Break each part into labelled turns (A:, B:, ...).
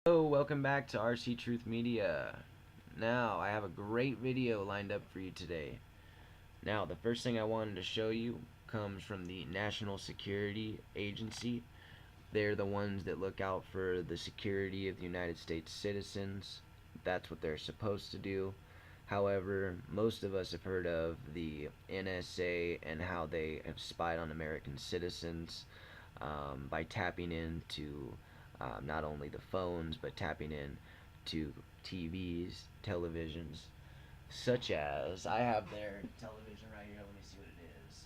A: Hello, welcome back to RC Truth Media. Now, I have a great video lined up for you today. Now, the first thing I wanted to show you comes from the National Security Agency. They're the ones that look out for the security of the United States citizens. That's what they're supposed to do. However, most of us have heard of the NSA and how they have spied on American citizens by tapping into not only the phones but tapping in to TVs, televisions, such as I have their television right here. Let me see what it is.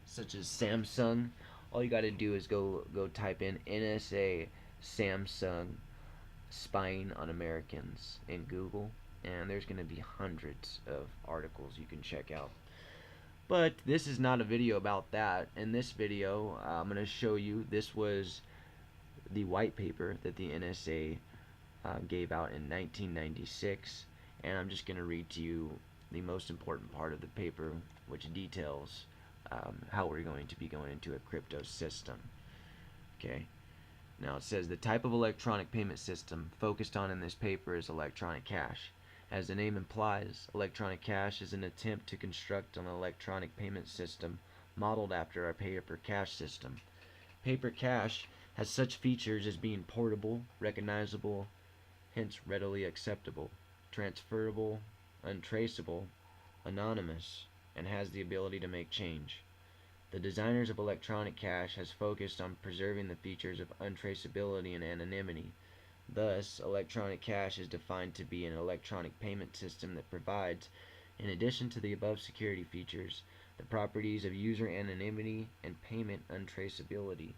A: Such as Samsung. All you got to do is go type in NSA Samsung spying on Americans in Google, and there's going to be hundreds of articles you can check out. But this is not a video about that. In this video, I'm going to show you, this was the white paper that the NSA gave out in 1996, and I'm just going to read to you the most important part of the paper, which details how we're going to be going into a crypto system. Okay. Now it says the type of electronic payment system focused on in this paper is electronic cash. As the name implies, electronic cash is an attempt to construct an electronic payment system modeled after our paper cash system. Paper cash has such features as being portable, recognizable, hence readily acceptable, transferable, untraceable, anonymous, and has the ability to make change. The designers of electronic cash has focused on preserving the features of untraceability and anonymity. Thus, electronic cash is defined to be an electronic payment system that provides, in addition to the above security features, the properties of user anonymity and payment untraceability.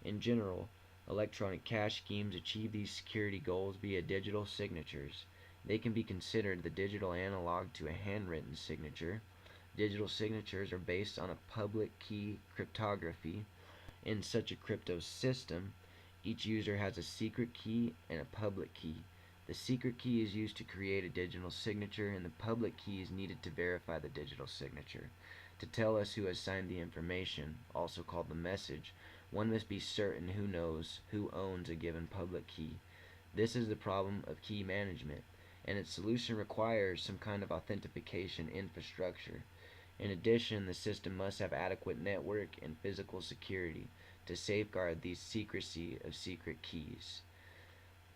A: In general, electronic cash schemes achieve these security goals via digital signatures. They can be considered the digital analog to a handwritten signature. Digital signatures are based on a public key cryptography. In such a crypto system, each user has a secret key and a public key. The secret key is used to create a digital signature, and the public key is needed to verify the digital signature. To tell us who has signed the information, also called the message, one must be certain who knows who owns a given public key. This is the problem of key management, and its solution requires some kind of authentication infrastructure. In addition, the system must have adequate network and physical security to safeguard the secrecy of secret keys.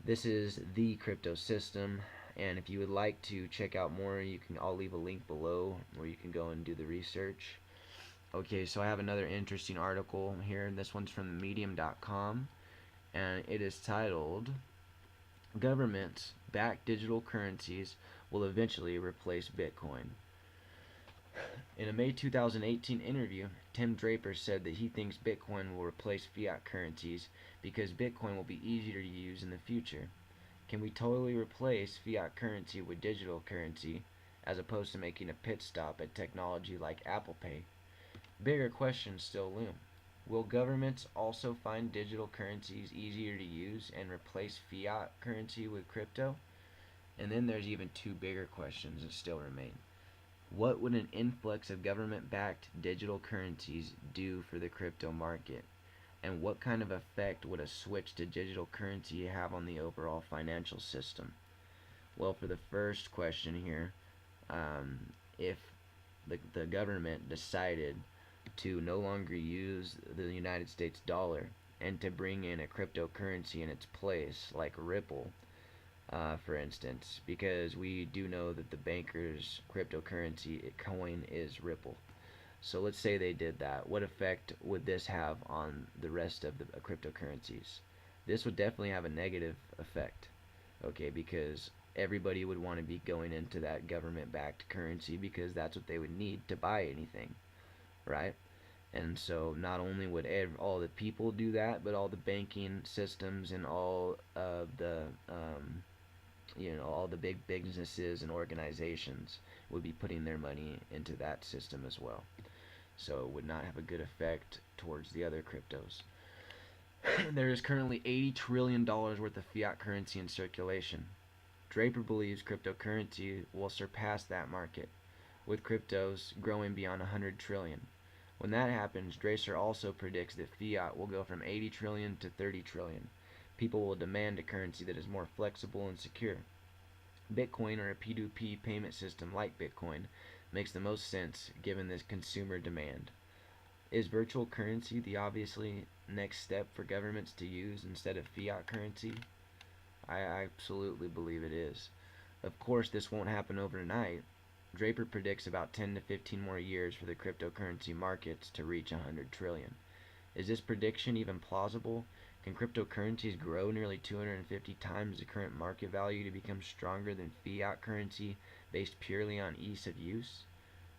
A: This is the crypto system, and if you would like to check out more, I'll leave a link below where you can go and do the research. Okay, so I have another interesting article here. This one's from medium.com, and it is titled Government-backed digital currencies will eventually replace Bitcoin. In a May 2018 interview, Tim Draper said that he thinks Bitcoin will replace fiat currencies because Bitcoin will be easier to use in the future. Can we totally replace fiat currency with digital currency as opposed to making a pit stop at technology like Apple Pay? Bigger questions still loom. Will governments also find digital currencies easier to use and replace fiat currency with crypto? And then there's even two bigger questions that still remain. What would an influx of government-backed digital currencies do for the crypto market? And what kind of effect would a switch to digital currency have on the overall financial system? Well, for the first question here, if the government decided to no longer use the United States dollar and to bring in a cryptocurrency in its place, like Ripple, for instance, because we do know that the banker's cryptocurrency coin is Ripple. So let's say they did that. What effect would this have on the rest of the cryptocurrencies? This would definitely have a negative effect, okay, because everybody would want to be going into that government-backed currency because that's what they would need to buy anything, right? And so not only would all the people do that, but all the banking systems and all of the all the big businesses and organizations would be putting their money into that system as well. So it would not have a good effect towards the other cryptos. There is currently $80 trillion worth of fiat currency in circulation. Draper believes cryptocurrency will surpass that market, with cryptos growing beyond 100 trillion. When that happens, Draper also predicts that fiat will go from 80 trillion to 30 trillion. People will demand a currency that is more flexible and secure. Bitcoin, or a P2P payment system like Bitcoin, makes the most sense given this consumer demand. Is virtual currency the obviously next step for governments to use instead of fiat currency? I absolutely believe it is. Of course, this won't happen overnight. Draper predicts about 10 to 15 more years for the cryptocurrency markets to reach 100 trillion. Is this prediction even plausible? Can cryptocurrencies grow nearly 250 times the current market value to become stronger than fiat currency based purely on ease of use?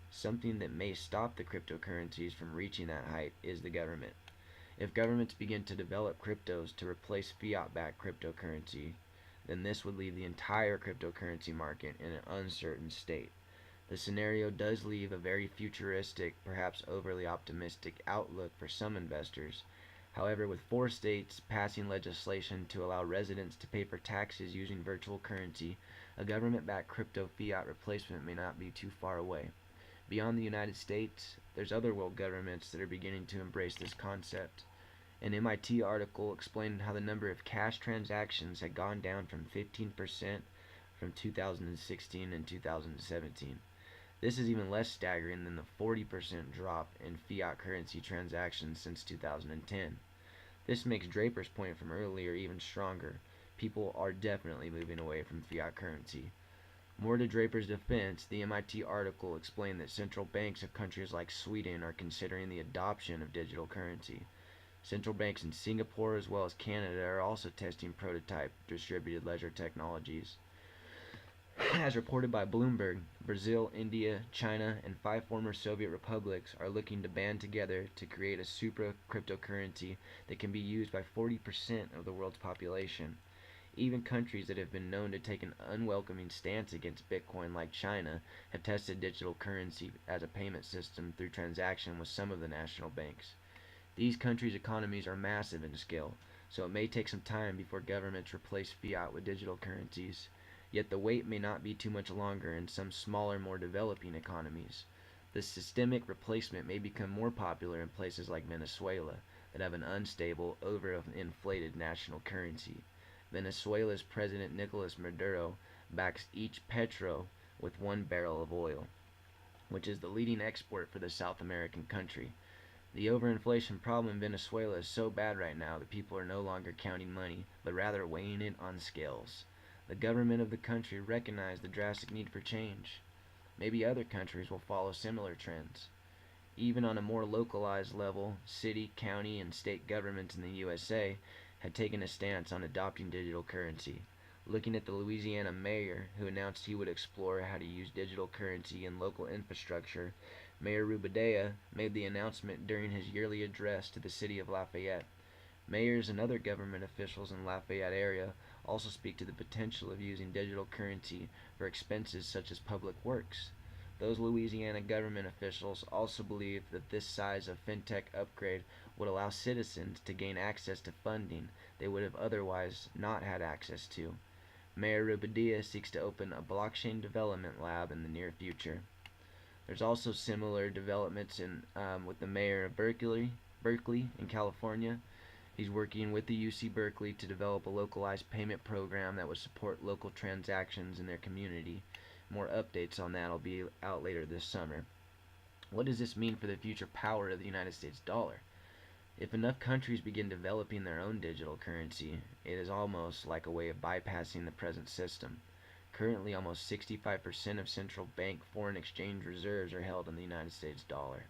A: Something that may stop the cryptocurrencies from reaching that height is the government. If governments begin to develop cryptos to replace fiat-backed cryptocurrency, then this would leave the entire cryptocurrency market in an uncertain state. The scenario does leave a very futuristic, perhaps overly optimistic outlook for some investors. However, with 4 states passing legislation to allow residents to pay for taxes using virtual currency, a government-backed crypto fiat replacement may not be too far away. Beyond the United States, there's other world governments that are beginning to embrace this concept. An MIT article explained how the number of cash transactions had gone down from 15% from 2016 and 2017. This is even less staggering than the 40% drop in fiat currency transactions since 2010. This makes Draper's point from earlier even stronger. People are definitely moving away from fiat currency. More to Draper's defense, the MIT article explained that central banks of countries like Sweden are considering the adoption of digital currency. Central banks in Singapore as well as Canada are also testing prototype distributed ledger technologies. As reported by Bloomberg, Brazil, India, China, and 5 former Soviet republics are looking to band together to create a super cryptocurrency that can be used by 40% of the world's population. Even countries that have been known to take an unwelcoming stance against Bitcoin, like China, have tested digital currency as a payment system through transaction with some of the national banks. These countries' economies are massive in scale, so it may take some time before governments replace fiat with digital currencies. Yet the wait may not be too much longer in some smaller, more developing economies. This systemic replacement may become more popular in places like Venezuela that have an unstable, overinflated national currency. Venezuela's President Nicolas Maduro backs each petro with 1 barrel of oil, which is the leading export for the South American country. The overinflation problem in Venezuela is so bad right now that people are no longer counting money, but rather weighing it on scales. The government of the country recognized the drastic need for change. Maybe other countries will follow similar trends. Even on a more localized level, city, county, and state governments in the USA had taken a stance on adopting digital currency. Looking at the Louisiana mayor, who announced he would explore how to use digital currency in local infrastructure, Mayor Rubadea made the announcement during his yearly address to the city of Lafayette. Mayors and other government officials in Lafayette area also speak to the potential of using digital currency for expenses such as public works. Those Louisiana government officials also believe that this size of fintech upgrade would allow citizens to gain access to funding they would have otherwise not had access to. Mayor Rubadea seeks to open a blockchain development lab in the near future. There's also similar developments with the mayor of Berkeley in California. He's working with the UC Berkeley to develop a localized payment program that would support local transactions in their community. More updates on that will be out later this summer. What does this mean for the future power of the United States dollar? If enough countries begin developing their own digital currency, it is almost like a way of bypassing the present system. Currently, almost 65% of central bank foreign exchange reserves are held in the United States dollar.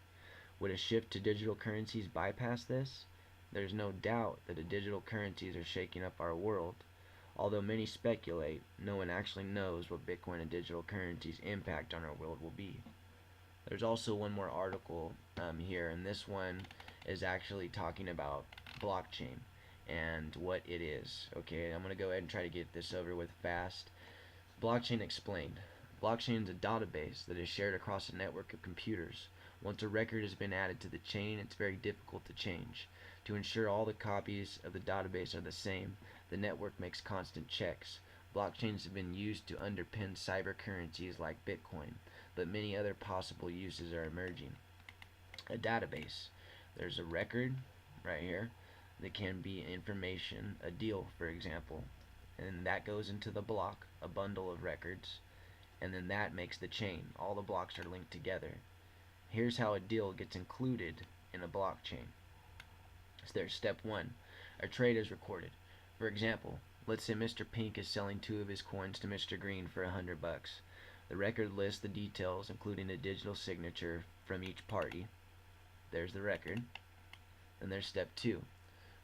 A: Would a shift to digital currencies bypass this? There's no doubt that the digital currencies are shaking up our world. Although many speculate, no one actually knows what Bitcoin and digital currencies' impact on our world will be. There's also one more article here, and this one is actually talking about blockchain and what it is. Okay, I'm going to go ahead and try to get this over with fast. Blockchain explained. Blockchain is a database that is shared across a network of computers. Once a record has been added to the chain, it's very difficult to change. To ensure all the copies of the database are the same, the network makes constant checks. Blockchains have been used to underpin cyber currencies like Bitcoin, but many other possible uses are emerging. A database. There's a record right here. It can be information, a deal, for example, and that goes into the block, a bundle of records, and then that makes the chain. All the blocks are linked together. Here's how a deal gets included in a blockchain. So there's step one. A trade is recorded. For example, let's say Mr. Pink is selling 2 of his coins to Mr. Green for $100. The record lists the details, including a digital signature from each party. There's the record. Then there's step two.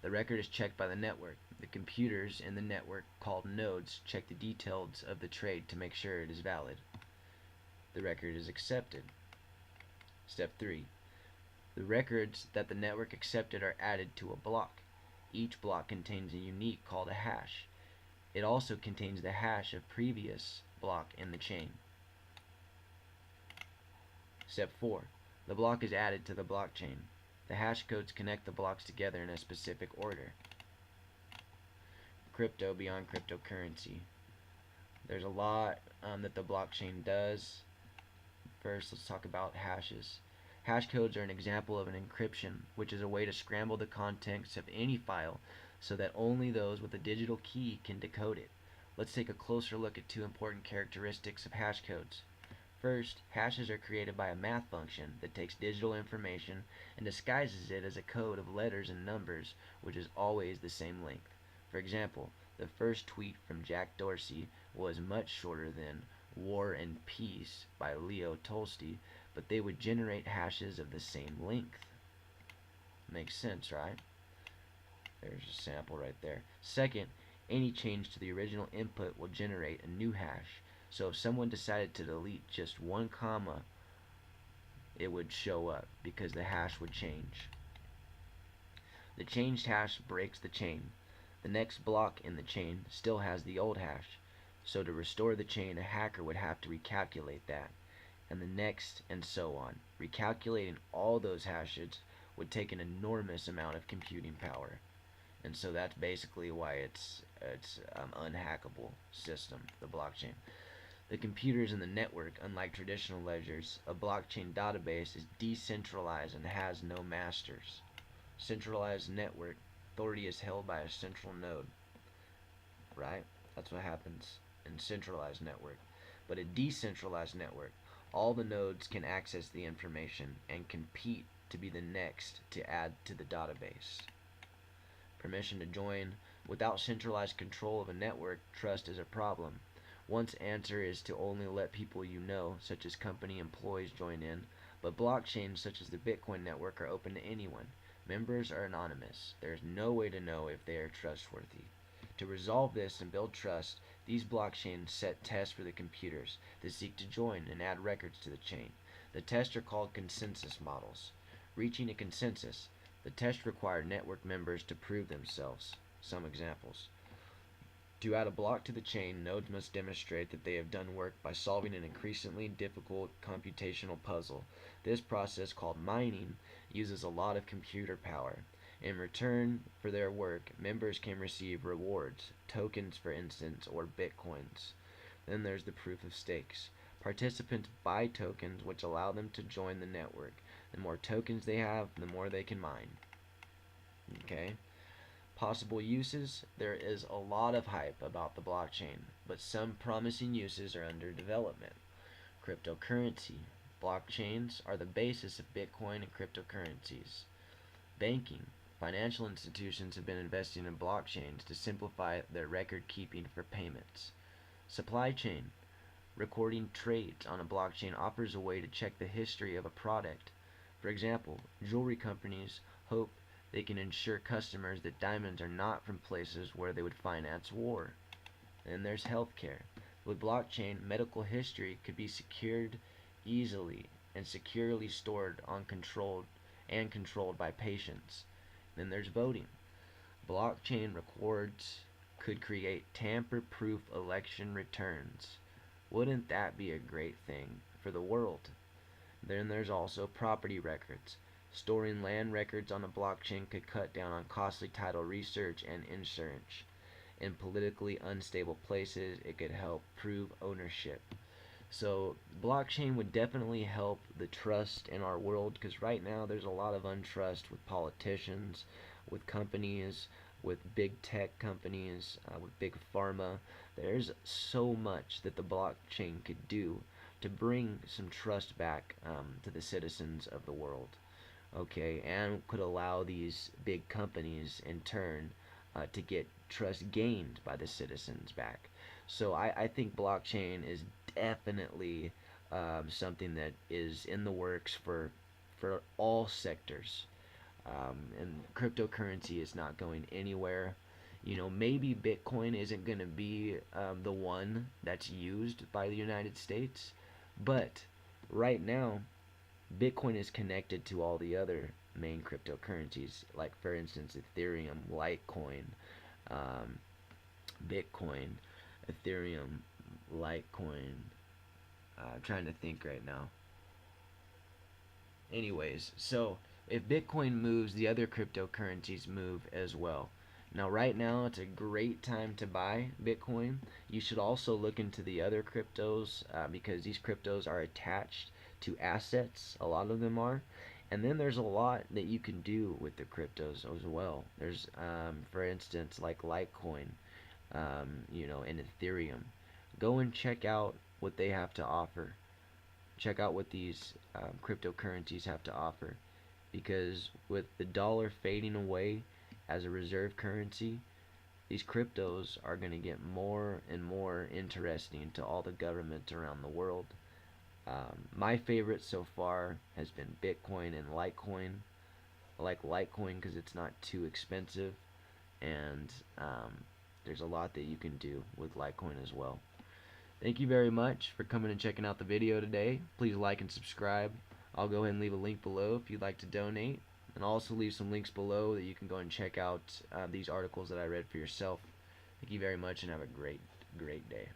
A: The record is checked by the network. The computers in the network, called nodes, check the details of the trade to make sure it is valid. The record is accepted. Step 3. The records that the network accepted are added to a block. Each block contains a unique called a hash. It also contains the hash of previous block in the chain. Step 4. The block is added to the blockchain. The hash codes connect the blocks together in a specific order. Crypto beyond cryptocurrency. There's a lot that the blockchain does. First, let's talk about hashes. Hash codes are an example of an encryption, which is a way to scramble the contents of any file so that only those with a digital key can decode it. Let's take a closer look at 2 important characteristics of hash codes. First, hashes are created by a math function that takes digital information and disguises it as a code of letters and numbers, which is always the same length. For example, the first tweet from Jack Dorsey was much shorter than War and Peace by Leo Tolstoy, but they would generate hashes of the same length. Makes sense, right? There's a sample right there. Second, any change to the original input will generate a new hash. So if someone decided to delete just 1 comma, it would show up because the hash would change. The changed hash breaks the chain. The next block in the chain still has the old hash. So to restore the chain, a hacker would have to recalculate that, and the next, and so on. Recalculating all those hashes would take an enormous amount of computing power. And so that's basically why it's unhackable system, the blockchain. The computers in the network, unlike traditional ledgers, a blockchain database is decentralized and has no masters. Centralized network authority is held by a central node, right? That's what happens in centralized network. But a decentralized network, all the nodes can access the information and compete to be the next to add to the database. Permission to join. Without centralized control of a network, trust is a problem. One's answer is to only let people you know, such as company employees, join in, but blockchains such as the Bitcoin network are open to anyone. Members are anonymous. There is no way to know if they are trustworthy. To resolve this and build trust, these blockchains set tests for the computers that seek to join and add records to the chain. The tests are called consensus models. Reaching a consensus, the test required network members to prove themselves. Some examples. To add a block to the chain, nodes must demonstrate that they have done work by solving an increasingly difficult computational puzzle. This process, called mining, uses a lot of computer power. In return for their work, members can receive rewards, tokens for instance, or bitcoins. Then there's the proof of stakes. Participants buy tokens which allow them to join the network. The more tokens they have, the more they can mine. Okay? Possible uses. There is a lot of hype about the blockchain, but some promising uses are under development. Cryptocurrency. Blockchains are the basis of Bitcoin and cryptocurrencies. Banking. Financial institutions have been investing in blockchains to simplify their record keeping for payments. Supply chain. Recording trades on a blockchain offers a way to check the history of a product. For example, jewelry companies hope they can ensure customers that diamonds are not from places where they would finance war. And there's healthcare. With blockchain, medical history could be secured easily and securely stored on controlled by patients. Then there's voting. Blockchain records could create tamper-proof election returns. Wouldn't that be a great thing for the world? Then there's also property records. Storing land records on a blockchain could cut down on costly title research and insurance. In politically unstable places, it could help prove ownership. So blockchain would definitely help the trust in our world, because right now there's a lot of untrust with politicians, with companies, with big tech companies, with big pharma. There's so much that the blockchain could do to bring some trust back to the citizens of the world. Okay, and could allow these big companies in turn to get trust gained by the citizens back. So I think blockchain is definitely something that is in the works for all sectors. And cryptocurrency is not going anywhere. You know, maybe Bitcoin isn't going to be the one that's used by the United States, but right now Bitcoin is connected to all the other main cryptocurrencies, like for instance Ethereum, Litecoin, um, Bitcoin, Ethereum, Litecoin. I'm trying to think right now. Anyways, so if Bitcoin moves, the other cryptocurrencies move as well. Now, right now, it's a great time to buy Bitcoin. You should also look into the other cryptos because these cryptos are attached to assets. A lot of them are. And then there's a lot that you can do with the cryptos as well. There's, for instance, like Litecoin, and Ethereum. Go and check out what they have to offer. Check out what these cryptocurrencies have to offer, because with the dollar fading away as a reserve currency, these cryptos are going to get more and more interesting to all the governments around the world. My favorite so far has been Bitcoin and Litecoin. I like Litecoin because it's not too expensive, and there's a lot that you can do with Litecoin as well. Thank you very much for coming and checking out the video today. Please like and subscribe. I'll go ahead and leave a link below if you'd like to donate. And I'll also leave some links below that you can go and check out these articles that I read for yourself. Thank you very much and have a great, great day.